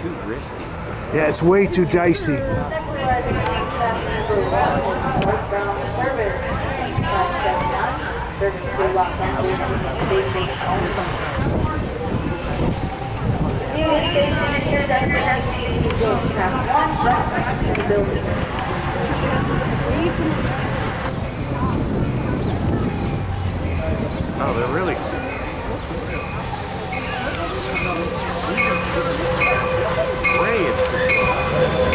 too risky. Yeah, it's way too dicey. Oh, they're really. Gray is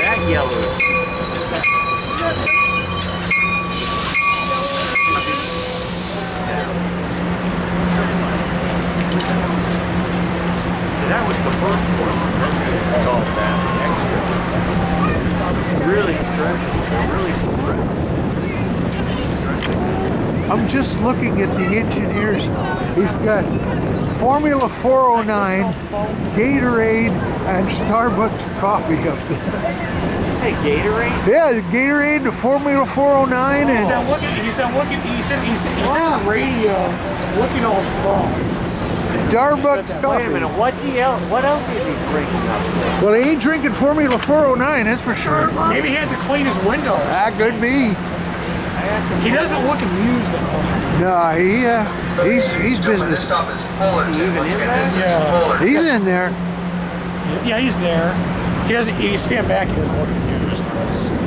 that yellow. That was the first one. It's all that extra. Really stressful. Really stressful. I'm just looking at the engineers. He's got Formula 409, Gatorade, and Starbucks coffee up there. Did you say Gatorade? Yeah, Gatorade, the Formula 409, and He said on the radio, looking on the phone. Starbucks Wait a coffee. minute, what else is he drinking up there? Well, he ain't drinking Formula 409, that's for sure. Maybe he had to clean his windows. That could be. He doesn't look amused at all. No, he's business. Even in there? Yeah. He's in there. Yeah, he's there. He doesn't. You stand back. He doesn't look amused.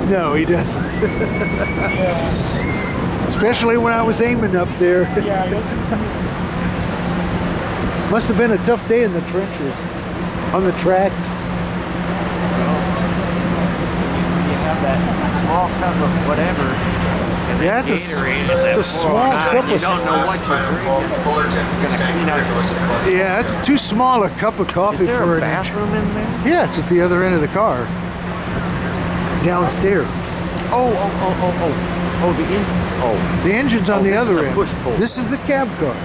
No, he doesn't. Yeah. Especially when I was aiming up there. Yeah. He doesn't. Must have been a tough day in the trenches, on the tracks. You have that small cup of whatever. And Yeah, then it's Gatorade a small cup You of. don't know what you're drinking. You're gonna clean out your. Yeah, it's too small a cup of coffee Is there for a an bathroom in there? Yeah, it's at the other end of the car. Downstairs. Oh, The engine's on the this is other a end. push-pull. This is the cab car.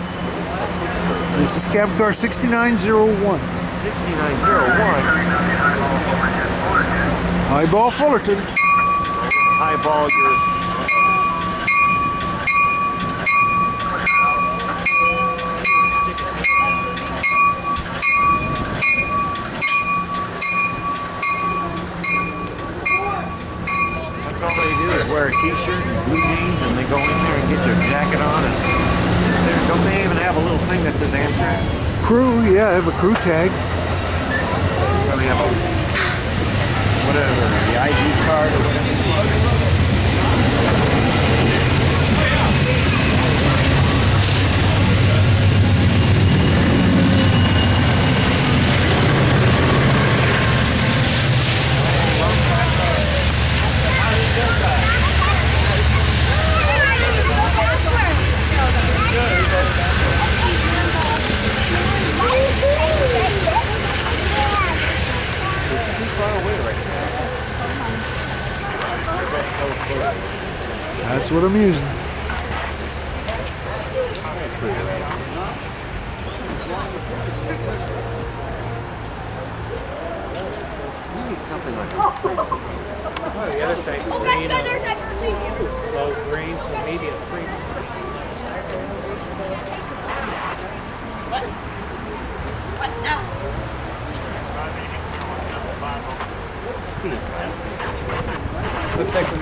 This is cab car 6901. 6901. Highball Fullerton. Highball your. That's all they do is wear a t-shirt and blue jeans and they go in there and get their jacket on and don't they even have a little thing that says Amtrak? Crew, yeah, I have a crew tag. Probably have a whatever, the ID card or whatever. That's what I'm using. Something like that. The other side. Low green, so medium free. Looks like